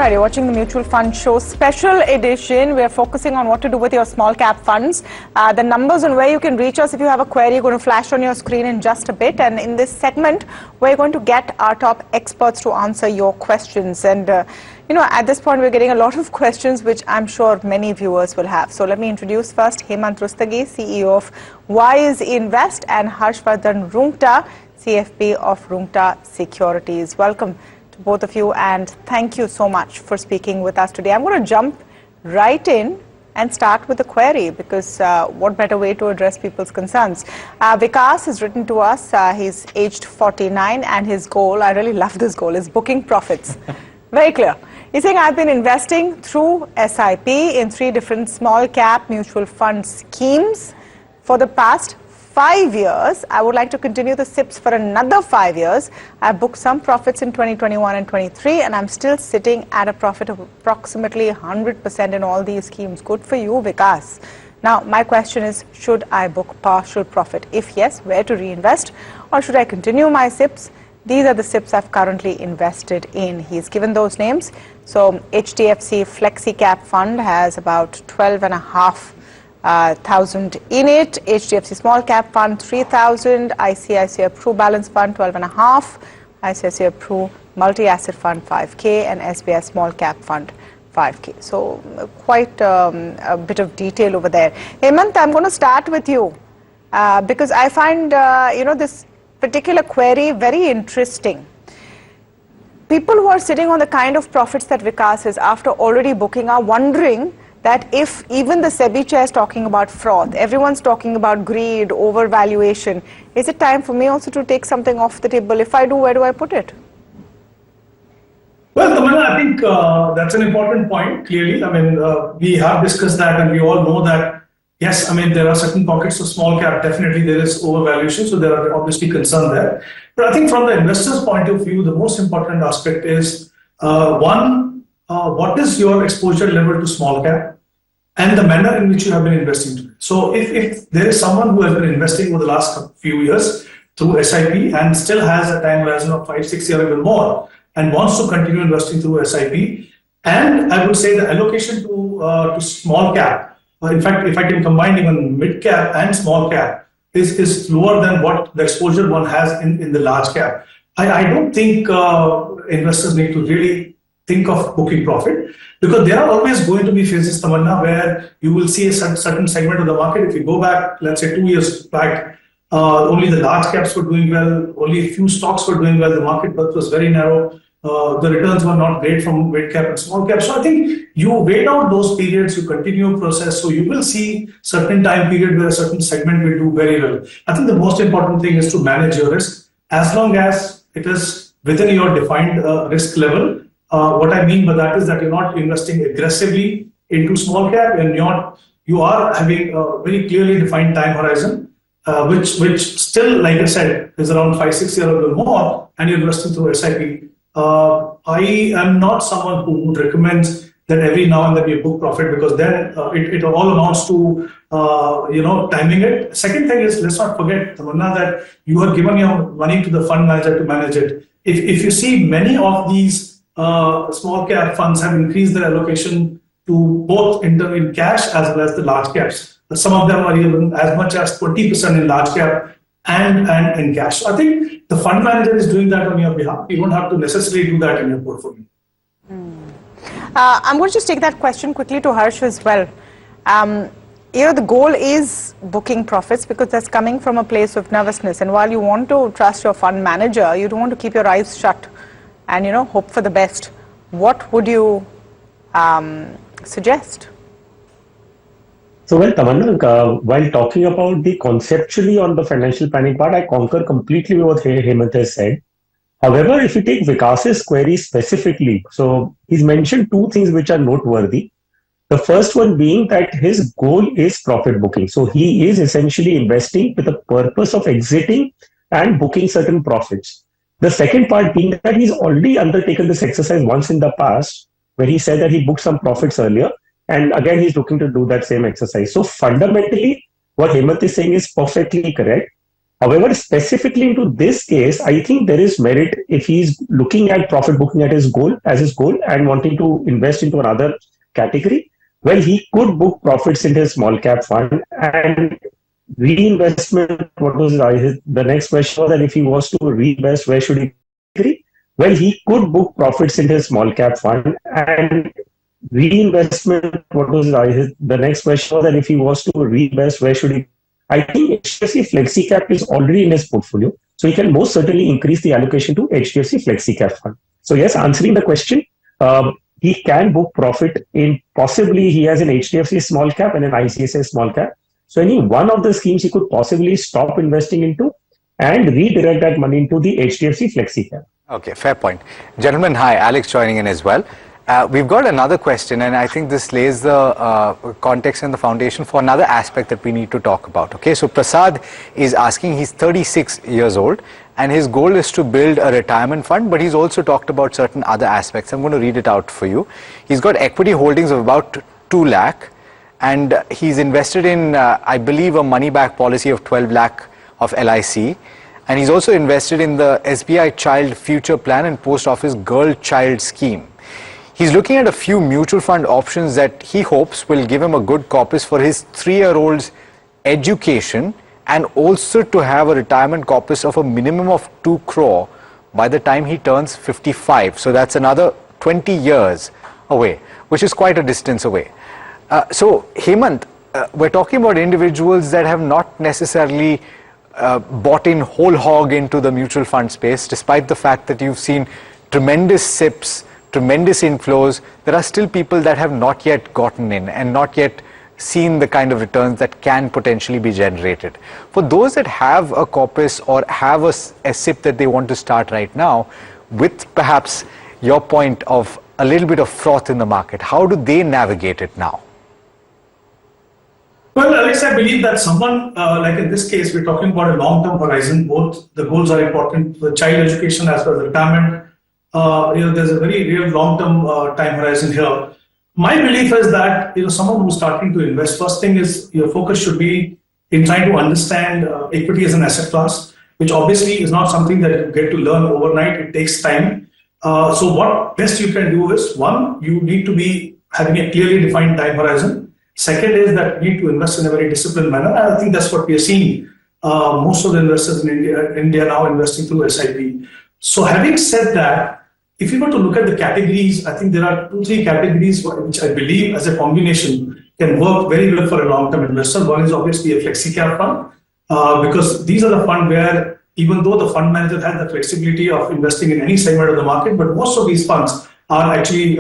Diversified. You're watching the Mutual Fund Show special edition. We're focusing on what to do with your small cap funds. The numbers on where you can reach us if you have a query are going to flash on your screen in just a bit. And in this segment, we're going to get our top experts to answer your questions. And, at this point, we're getting a lot of questions, which I'm sure many viewers will have. So let me introduce first Hemant Rustagi, CEO of Wiseinvest, and Harshvardhan Rungta, CFP of Rungta Securities. Welcome to both of you, and thank you so much for speaking with us today. I'm going to jump right in and start with the query, because what better way to address people's concerns. Vikas has written to us. He's aged 49, and his goal, I really love this goal, is booking profits. Very clear. He's saying, I've been investing through SIP in 3 different small cap mutual fund schemes for the past 5 years. I would like to continue the SIPs for another 5 years. I've booked some profits in 2021 and 23, and I'm still sitting at a profit of approximately 100% in all these schemes. Good for you, Vikas. Now, my question is, should I book partial profit? If yes, where to reinvest? Or should I continue my SIPs? These are the SIPs I've currently invested in. He's given those names. So HDFC Flexi Cap Fund has about 12,500 in it. HDFC Small Cap Fund 3,000. ICICI Pru Balance Fund 12.5. ICICI Pru Multi Asset Fund 5K, and SBI Small Cap Fund 5K. So quite a bit of detail over there. Hemant, I'm going to start with you because I find this particular query very interesting. People who are sitting on the kind of profits that Vikas is after already booking are wondering that if even the SEBI chair is talking about fraud, everyone's talking about greed, overvaluation, is it time for me also to take something off the table? If I do, where do I put it? Well, Tamanna, I think that's an important point, clearly. I mean, we have discussed that, and we all know that, yes, I mean, there are certain pockets of small cap. Definitely there is overvaluation, so there are obviously concerns there. But I think from the investor's point of view, the most important aspect is, what is your exposure level to small cap and the manner in which you have been investing to it. So if there is someone who has been investing over the last few years through SIP and still has a time horizon of 5-6 years or even more, and wants to continue investing through SIP, and I would say the allocation to small cap, in fact, if I can combine even mid cap and small cap, is lower than what the exposure one has in the large cap. I don't think investors need to really think of booking profit, because there are always going to be phases, Tamanna, where you will see a certain segment of the market. If you go back, let's say 2 years back, only the large caps were doing well, only a few stocks were doing well, the market berth was very narrow. The returns were not great from mid cap and small cap. So I think you wait out those periods, you continue a process. So you will see certain time period where a certain segment will do very well. I think the most important thing is to manage your risk as long as it is within your defined risk level. What I mean by that is that you're not investing aggressively into small cap, and you are having a very clearly defined time horizon, which still, like I said, is around 5-6 years or more, and you're investing through SIP. I am not someone who would recommend that every now and then you book profit, because then it all amounts to timing it. Second thing is, let's not forget, Tamanna, that you have given your money to the fund manager to manage it. If you see, many of these small cap funds have increased their allocation to both in cash as well as the large caps. Some of them are even as much as 20% in large cap and in cash. So I think the fund manager is doing that on your behalf. You don't have to necessarily do that in your portfolio. I'm going to just take that question quickly to Harsh as well. The goal is booking profits because that's coming from a place of nervousness. And while you want to trust your fund manager, you don't want to keep your eyes shut and, hope for the best. What would you suggest? So, well, Tamanna, while talking about the conceptually on the financial planning part, I concur completely with what Hemant has said. However, if you take Vikas's query specifically, so he's mentioned 2 things which are noteworthy. The first one being that his goal is profit booking. So he is essentially investing with the purpose of exiting and booking certain profits. The second part being that he's already undertaken this exercise once in the past, where he said that he booked some profits earlier. And again, he's looking to do that same exercise. So fundamentally, what Hemant is saying is perfectly correct. However, specifically into this case, I think there is merit if he's looking at profit booking at his goal as his goal and wanting to invest into another category. Well, he could book profits in his small cap fund and reinvestment. What was the next question was that if he was to reinvest, where should he agree? Well, he could book profits in his small cap fund and reinvestment. What was the next question was that if he was to reinvest, where should he? I think HDFC Flexi Cap is already in his portfolio, so he can most certainly increase the allocation to HDFC Flexi Cap fund. So yes, answering the question, he can book profit in possibly he has an HDFC small cap and an ICICI small cap. So any one of the schemes he could possibly stop investing into and redirect that money into the HDFC Flexi Cap. Okay, fair point. Gentlemen, hi, Alex joining in as well. We've got another question, and I think this lays the context and the foundation for another aspect that we need to talk about. Okay, so Prasad is asking, he's 36 years old, and his goal is to build a retirement fund, but he's also talked about certain other aspects. I'm going to read it out for you. He's got equity holdings of about 2 lakh, and he's invested in, I believe, a money back policy of 12 lakh of LIC. And he's also invested in the SBI Child Future Plan and Post Office Girl Child Scheme. He's looking at a few mutual fund options that he hopes will give him a good corpus for his 3-year-old's education and also to have a retirement corpus of a minimum of 2 crore by the time he turns 55. So that's another 20 years away, which is quite a distance away. So Hemant, we're talking about individuals that have not necessarily bought in whole hog into the mutual fund space, despite the fact that you've seen tremendous SIPs, tremendous inflows. There are still people that have not yet gotten in and not yet seen the kind of returns that can potentially be generated. For those that have a corpus or have a SIP that they want to start right now, with perhaps your point of a little bit of froth in the market, how do they navigate it now? Well, Alex, I believe that someone, like in this case, we're talking about a long-term horizon. Both the goals are important, the child education as well as retirement. There's a very real long-term time horizon here. My belief is that someone who's starting to invest, first thing is your focus should be in trying to understand equity as an asset class, which obviously is not something that you get to learn overnight. It takes time. So what best you can do is, one, you need to be having a clearly defined time horizon. Second is that you need to invest in a very disciplined manner. And I think that's what we are seeing. Most of the investors in India now investing through SIP. So having said that, if you were to look at the categories, I think there are 2-3 categories which I believe as a combination can work very well for a long-term investor. One is obviously a flexi cap fund, because these are the fund where even though the fund manager has the flexibility of investing in any segment of the market, but most of these funds are actually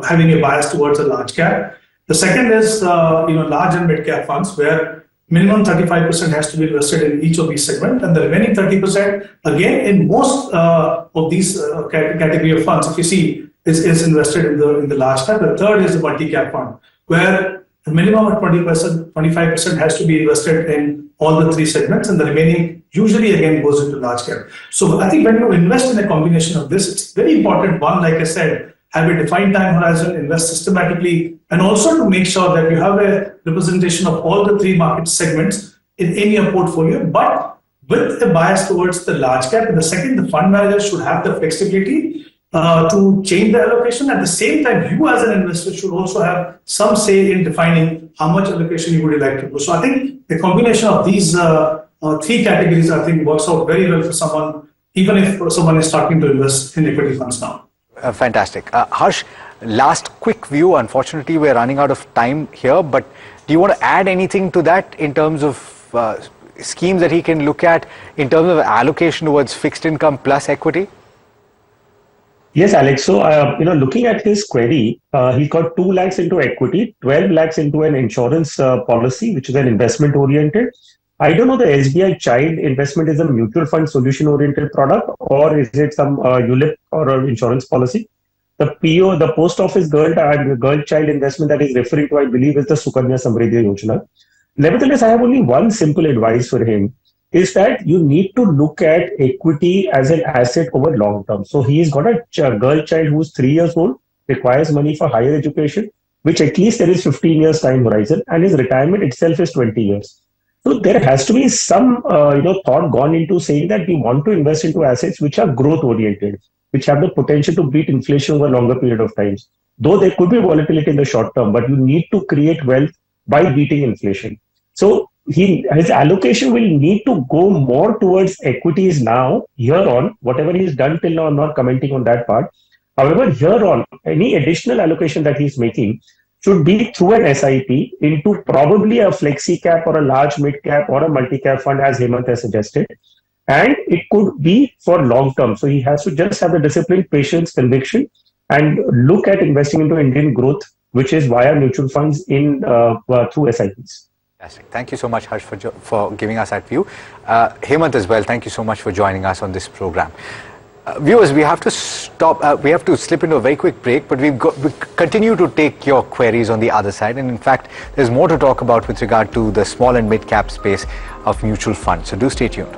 having a bias towards a large cap. The second is large and mid cap funds where minimum 35% has to be invested in each of these segments, and the remaining 30%, again, in most of these category of funds, if you see, is invested in the large cap. The third is the multi-cap fund, where the minimum of 20%, 25% has to be invested in all the 3 segments, and the remaining usually again goes into large cap. So I think when you invest in a combination of this, it's very important. One, like I said, have a defined time horizon, invest systematically, and also to make sure that you have a representation of all the 3 market segments in your portfolio, but with a bias towards the large cap. And the second, the fund manager should have the flexibility to change the allocation. At the same time, you as an investor should also have some say in defining how much allocation you would like to do. So I think the combination of these 3 categories, I think, works out very well for someone, even if someone is starting to invest in equity funds now. Fantastic. Harsh, last quick view. Unfortunately, we're running out of time here, but do you want to add anything to that in terms of schemes that he can look at in terms of allocation towards fixed income plus equity? Yes, Alex. So, looking at his query, he got 2 lakhs into equity, 12 lakhs into an insurance policy, which is an investment oriented. I don't know the SBI Child Investment is a mutual fund solution oriented product, or is it some ULIP or an insurance policy? The PO, the Post Office Girl Child Investment that he's referring to, I believe, is the Sukanya Samriddhi Yojana. Nevertheless, I have only one simple advice for him, is that you need to look at equity as an asset over long term. So he's got a girl child who's 3 years old, requires money for higher education, which at least there is 15 years time horizon, and his retirement itself is 20 years. So there has to be some thought gone into saying that we want to invest into assets which are growth oriented, which have the potential to beat inflation over a longer period of time. Though there could be volatility in the short term, but you need to create wealth by beating inflation. So his allocation will need to go more towards equities now, here on, whatever he's done till now, I'm not commenting on that part. However, here on, any additional allocation that he's making should be through an SIP into probably a flexi cap or a large mid cap or a multi cap fund, as Hemant has suggested. And it could be for long term. So he has to just have the discipline, patience, conviction, and look at investing into Indian growth, which is via mutual funds in through SIPs. Fantastic. Thank you so much, Harsh, for giving us that view. Hemant as well, thank you so much for joining us on this program. Viewers, we have to stop, we have to slip into a very quick break, but we continue to take your queries on the other side. And in fact, there's more to talk about with regard to the small and mid cap space of mutual funds. So do stay tuned.